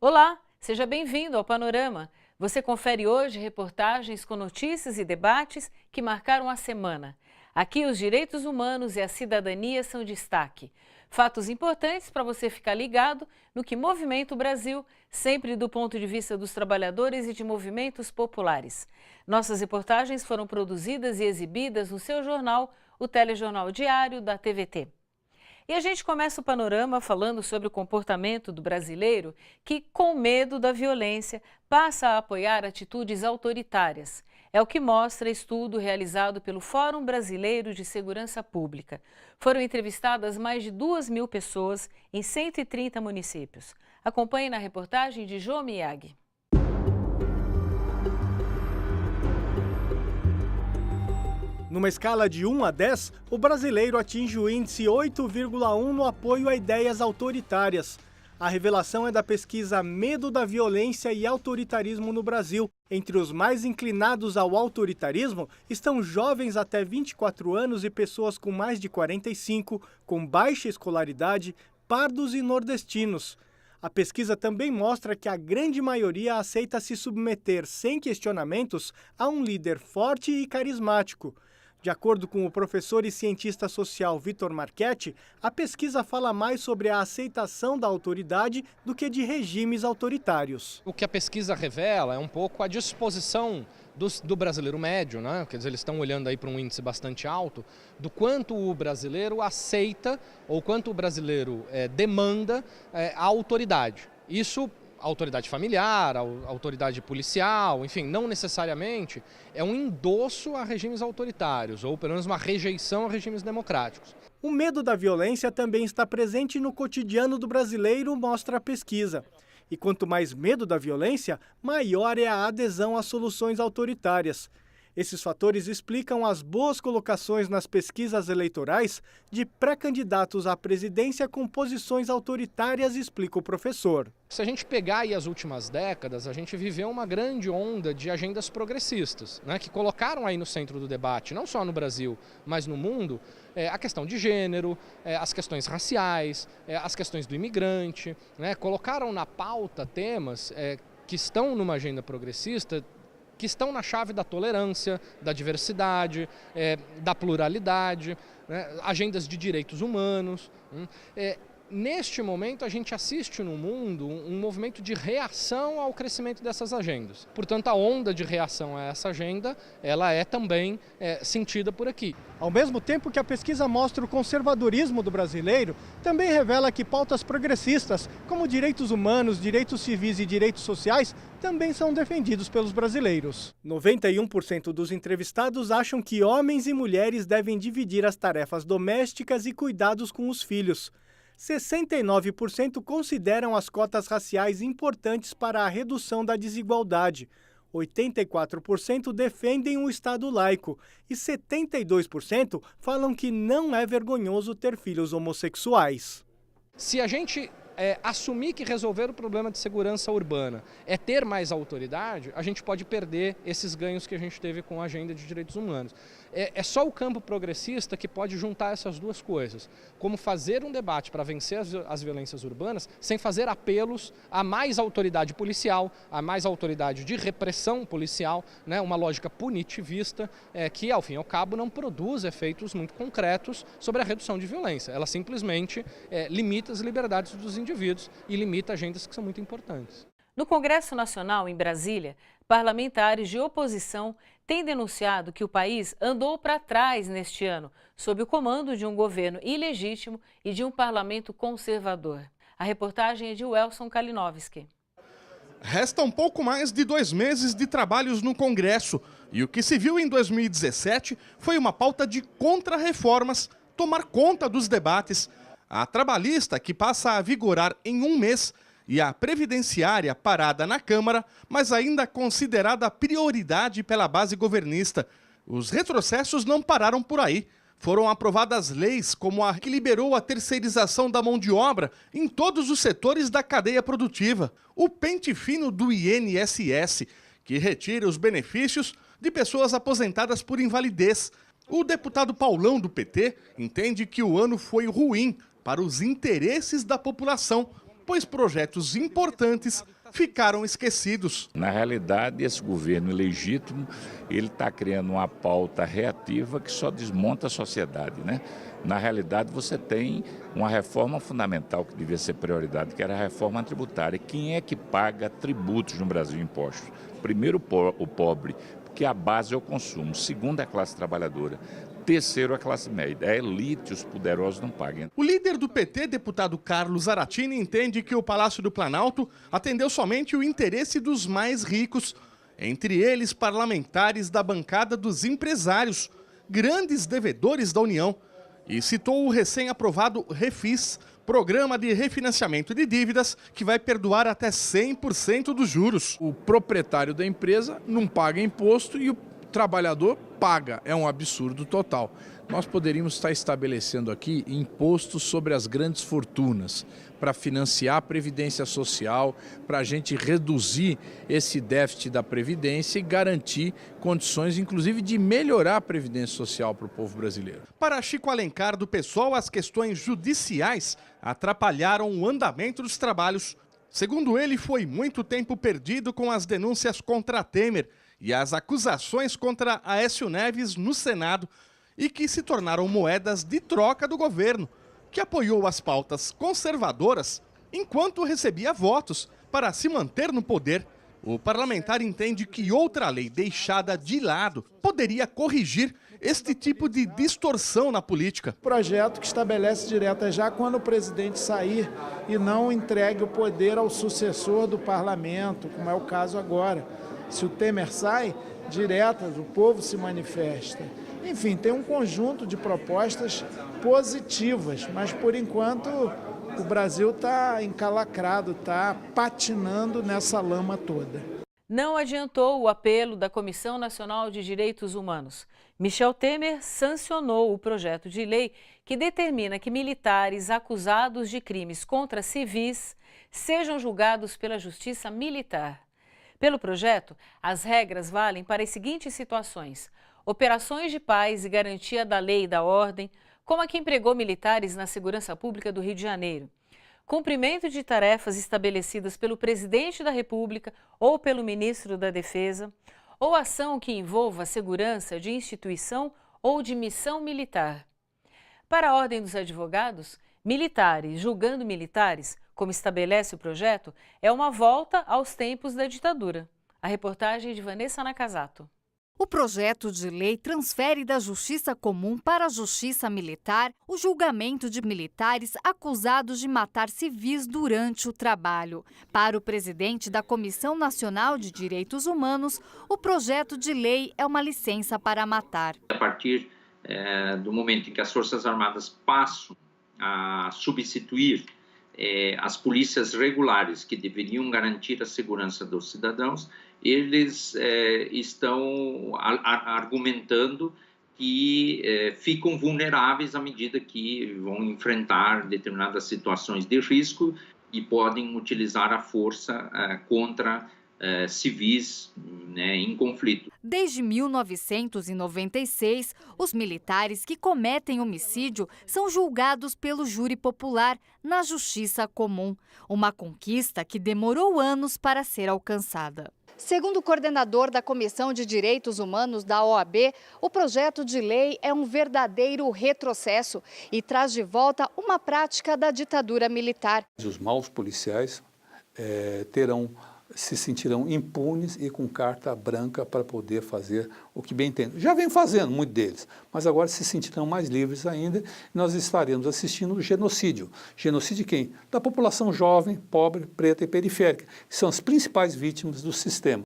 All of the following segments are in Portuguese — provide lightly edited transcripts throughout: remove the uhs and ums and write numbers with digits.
Olá, seja bem-vindo ao Panorama. Você confere hoje reportagens com notícias e debates que marcaram a semana. Aqui os direitos humanos e a cidadania são destaque. Fatos importantes para você ficar ligado no que movimenta o Brasil, sempre do ponto de vista dos trabalhadores e de movimentos populares. Nossas reportagens foram produzidas e exibidas no seu jornal, o Telejornal Diário da TVT. E a gente começa o panorama falando sobre o comportamento do brasileiro que, com medo da violência, passa a apoiar atitudes autoritárias. É o que mostra estudo realizado pelo Fórum Brasileiro de Segurança Pública. Foram entrevistadas mais de 2.000 pessoas em 130 municípios. Acompanhe na reportagem de Jô Miyagi. Numa escala de 1 a 10, o brasileiro atinge o índice 8,1 no apoio a ideias autoritárias. A revelação é da pesquisa Medo da Violência e Autoritarismo no Brasil. Entre os mais inclinados ao autoritarismo estão jovens até 24 anos e pessoas com mais de 45, com baixa escolaridade, pardos e nordestinos. A pesquisa também mostra que a grande maioria aceita se submeter sem questionamentos a um líder forte e carismático. De acordo com o professor e cientista social Vitor Marchetti, a pesquisa fala mais sobre a aceitação da autoridade do que de regimes autoritários. O que a pesquisa revela é um pouco a disposição do brasileiro médio, né? Quer dizer, eles estão olhando aí para um índice bastante alto, do quanto o brasileiro aceita ou quanto o brasileiro demanda a autoridade. Isso, a autoridade familiar, a autoridade policial, enfim, não necessariamente é um endosso a regimes autoritários ou pelo menos uma rejeição a regimes democráticos. O medo da violência também está presente no cotidiano do brasileiro, mostra a pesquisa. E quanto mais medo da violência, maior é a adesão às soluções autoritárias. Esses fatores explicam as boas colocações nas pesquisas eleitorais de pré-candidatos à presidência com posições autoritárias, explica o professor. Se a gente pegar aí as últimas décadas, a gente viveu uma grande onda de agendas progressistas, né, que colocaram aí no centro do debate, não só no Brasil, mas no mundo, a questão de gênero, as questões raciais, as questões do imigrante, né, colocaram na pauta temas que estão numa agenda progressista, que estão na chave da tolerância, da diversidade, da pluralidade, né, agendas de direitos humanos. Neste momento, a gente assiste no mundo um movimento de reação ao crescimento dessas agendas. Portanto, a onda de reação a essa agenda, ela é também sentida por aqui. Ao mesmo tempo que a pesquisa mostra o conservadorismo do brasileiro, também revela que pautas progressistas, como direitos humanos, direitos civis e direitos sociais, também são defendidos pelos brasileiros. 91% dos entrevistados acham que homens e mulheres devem dividir as tarefas domésticas e cuidados com os filhos. 69% consideram as cotas raciais importantes para a redução da desigualdade. 84% defendem um Estado laico e 72% falam que não é vergonhoso ter filhos homossexuais. Se a gente assumir que resolver o problema de segurança urbana é ter mais autoridade, a gente pode perder esses ganhos que a gente teve com a agenda de direitos humanos. É só o campo progressista que pode juntar essas duas coisas, como fazer um debate para vencer as violências urbanas sem fazer apelos a mais autoridade policial, a mais autoridade de repressão policial, né, uma lógica punitivista que, ao fim e ao cabo, não produz efeitos muito concretos sobre a redução de violência. Ela simplesmente limita as liberdades dos indivíduos e limita agendas que são muito importantes. No Congresso Nacional, em Brasília, parlamentares de oposição têm denunciado que o país andou para trás neste ano, sob o comando de um governo ilegítimo e de um parlamento conservador. A reportagem é de Welson Kalinowski. Resta um pouco mais de 2 meses de trabalhos no Congresso e o que se viu em 2017 foi uma pauta de contra-reformas tomar conta dos debates. A trabalhista, que passa a vigorar em 1 mês, e a previdenciária parada na Câmara, mas ainda considerada prioridade pela base governista. Os retrocessos não pararam por aí. Foram aprovadas leis como a que liberou a terceirização da mão de obra em todos os setores da cadeia produtiva. O pente fino do INSS, que retira os benefícios de pessoas aposentadas por invalidez. O deputado Paulão, do PT, entende que o ano foi ruim para os interesses da população, pois projetos importantes ficaram esquecidos. Na realidade, esse governo ilegítimo, ele está criando uma pauta reativa que só desmonta a sociedade, né? Na realidade, você tem uma reforma fundamental que devia ser prioridade, que era a reforma tributária. Quem é que paga tributos no Brasil, impostos? Primeiro, o pobre, porque a base é o consumo. Segundo, a classe trabalhadora. Terceiro, a classe média. A elite, os poderosos não pagam. O líder do PT, deputado Carlos Zaratini, entende que o Palácio do Planalto atendeu somente o interesse dos mais ricos, entre eles parlamentares da bancada dos empresários, grandes devedores da União, e citou o recém-aprovado Refis, Programa de Refinanciamento de Dívidas, que vai perdoar até 100% dos juros. O proprietário da empresa não paga imposto e o trabalhador paga. É um absurdo total. Nós poderíamos estar estabelecendo aqui impostos sobre as grandes fortunas para financiar a Previdência Social, para a gente reduzir esse déficit da Previdência e garantir condições, inclusive, de melhorar a Previdência Social para o povo brasileiro. Para Chico Alencar, do PSOL, as questões judiciais atrapalharam o andamento dos trabalhos. Segundo ele, foi muito tempo perdido com as denúncias contra Temer e as acusações contra Aécio Neves no Senado, e que se tornaram moedas de troca do governo, que apoiou as pautas conservadoras enquanto recebia votos para se manter no poder. O parlamentar entende que outra lei deixada de lado poderia corrigir este tipo de distorção na política. Projeto que estabelece direta já quando o presidente sair e não entregue o poder ao sucessor do parlamento, como é o caso agora. Se o Temer sai, diretas, o povo se manifesta. Enfim, tem um conjunto de propostas positivas, mas por enquanto o Brasil está encalacrado, está patinando nessa lama toda. Não adiantou o apelo da Comissão Nacional de Direitos Humanos. Michel Temer sancionou o projeto de lei que determina que militares acusados de crimes contra civis sejam julgados pela Justiça Militar. Pelo projeto, as regras valem para as seguintes situações: operações de paz e garantia da lei e da ordem, como a que empregou militares na segurança pública do Rio de Janeiro, cumprimento de tarefas estabelecidas pelo presidente da República ou pelo ministro da Defesa, ou ação que envolva a segurança de instituição ou de missão militar. Para a Ordem dos Advogados, militares julgando militares, como estabelece o projeto, é uma volta aos tempos da ditadura. A reportagem de Vanessa Nakazato. O projeto de lei transfere da Justiça Comum para a Justiça Militar o julgamento de militares acusados de matar civis durante o trabalho. Para o presidente da Comissão Nacional de Direitos Humanos, o projeto de lei é uma licença para matar. A partir do momento em que as Forças Armadas passam a substituir as polícias regulares, que deveriam garantir a segurança dos cidadãos, eles estão argumentando que ficam vulneráveis à medida que vão enfrentar determinadas situações de risco e podem utilizar a força contra civis, né, em conflito. Desde 1996, os militares que cometem homicídio são julgados pelo júri popular na Justiça Comum, uma conquista que demorou anos para ser alcançada. Segundo o coordenador da Comissão de Direitos Humanos da OAB, o projeto de lei é um verdadeiro retrocesso e traz de volta uma prática da ditadura militar. Os maus policiais se sentirão impunes e com carta branca para poder fazer o que bem entendem. Já vem fazendo, muitos deles, mas agora se sentirão mais livres ainda e nós estaremos assistindo o genocídio. Genocídio de quem? Da população jovem, pobre, preta e periférica, que são as principais vítimas do sistema.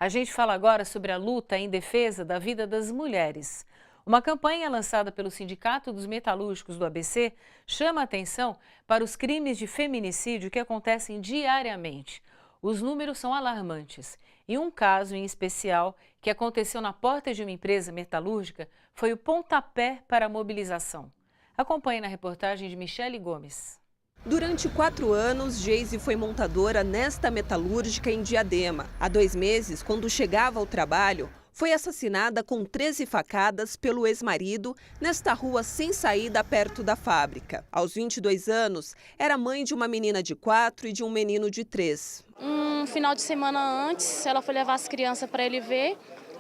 A gente fala agora sobre a luta em defesa da vida das mulheres. Uma campanha lançada pelo Sindicato dos Metalúrgicos do ABC chama a atenção para os crimes de feminicídio que acontecem diariamente. Os números são alarmantes. E um caso em especial, que aconteceu na porta de uma empresa metalúrgica, foi o pontapé para a mobilização. Acompanhe na reportagem de Michele Gomes. Durante 4 anos, Geise foi montadora nesta metalúrgica em Diadema. Há 2 meses, quando chegava ao trabalho, foi assassinada com 13 facadas pelo ex-marido nesta rua sem saída perto da fábrica. Aos 22 anos, era mãe de uma menina de 4 e de um menino de 3. Um final de semana antes, ela foi levar as crianças para ele ver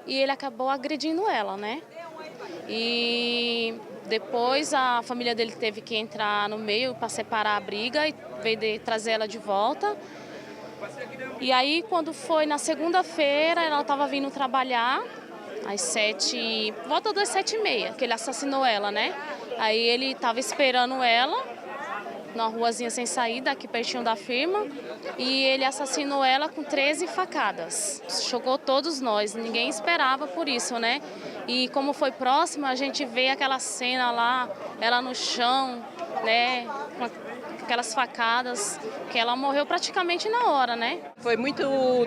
e ele acabou agredindo ela, né? E depois a família dele teve que entrar no meio para separar a briga e veio trazer ela de volta. E aí, quando foi na segunda-feira, ela estava vindo trabalhar, às 7, volta das 7h30, que ele assassinou ela, né? Aí ele estava esperando ela na ruazinha sem saída, aqui pertinho da firma, e ele assassinou ela com 13 facadas. Chocou todos nós, ninguém esperava por isso, né? E como foi próximo, a gente vê aquela cena lá, ela no chão, né? Aquelas facadas, que ela morreu praticamente na hora, né? Foi muito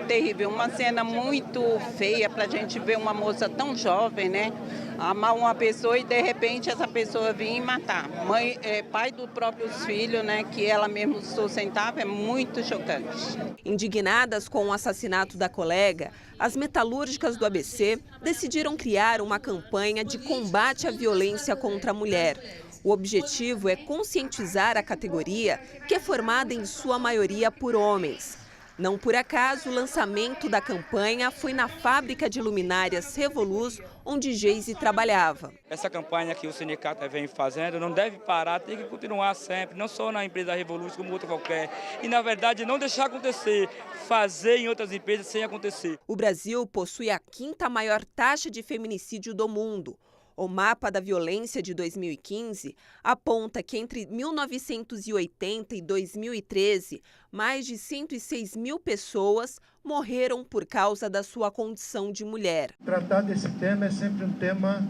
terrível, uma cena muito feia pra gente ver uma moça tão jovem, né? Amar uma pessoa e de repente essa pessoa vir e matar. Mãe, pai dos próprios filhos, né? Que ela mesmo sustentava, é muito chocante. Indignadas com o assassinato da colega, as metalúrgicas do ABC decidiram criar uma campanha de combate à violência contra a mulher. O objetivo é conscientizar a categoria, que é formada em sua maioria por homens. Não por acaso, o lançamento da campanha foi na fábrica de luminárias Revoluz, onde Geise trabalhava. Essa campanha que o sindicato vem fazendo não deve parar, tem que continuar sempre, não só na empresa Revoluz, como outra qualquer. E, na verdade, não deixar acontecer, fazer em outras empresas sem acontecer. O Brasil possui a 5ª maior taxa de feminicídio do mundo. O mapa da violência de 2015 aponta que entre 1980 e 2013, mais de 106 mil pessoas morreram por causa da sua condição de mulher. Tratar desse tema é sempre um tema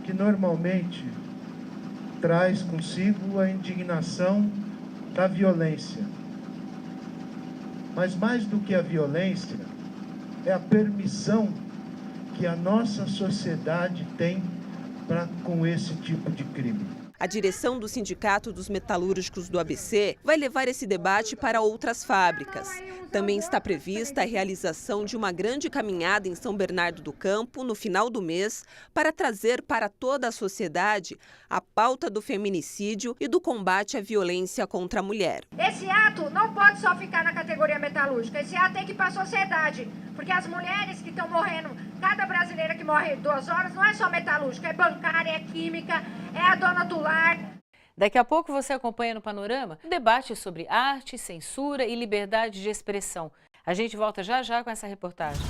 que normalmente traz consigo a indignação da violência. Mas mais do que a violência, é a permissão que a nossa sociedade tem com esse tipo de crime. A direção do Sindicato dos Metalúrgicos do ABC vai levar esse debate para outras fábricas. Também está prevista a realização de uma grande caminhada em São Bernardo do Campo, no final do mês, para trazer para toda a sociedade a pauta do feminicídio e do combate à violência contra a mulher. Esse ato não pode só ficar na categoria metalúrgica, esse ato tem que ir para a sociedade, porque as mulheres que estão morrendo, cada brasileira que morre 2 horas, não é só metalúrgica, é bancária, é química, é a dona do lar. Daqui a pouco você acompanha no Panorama um debate sobre arte, censura e liberdade de expressão. A gente volta já já com essa reportagem.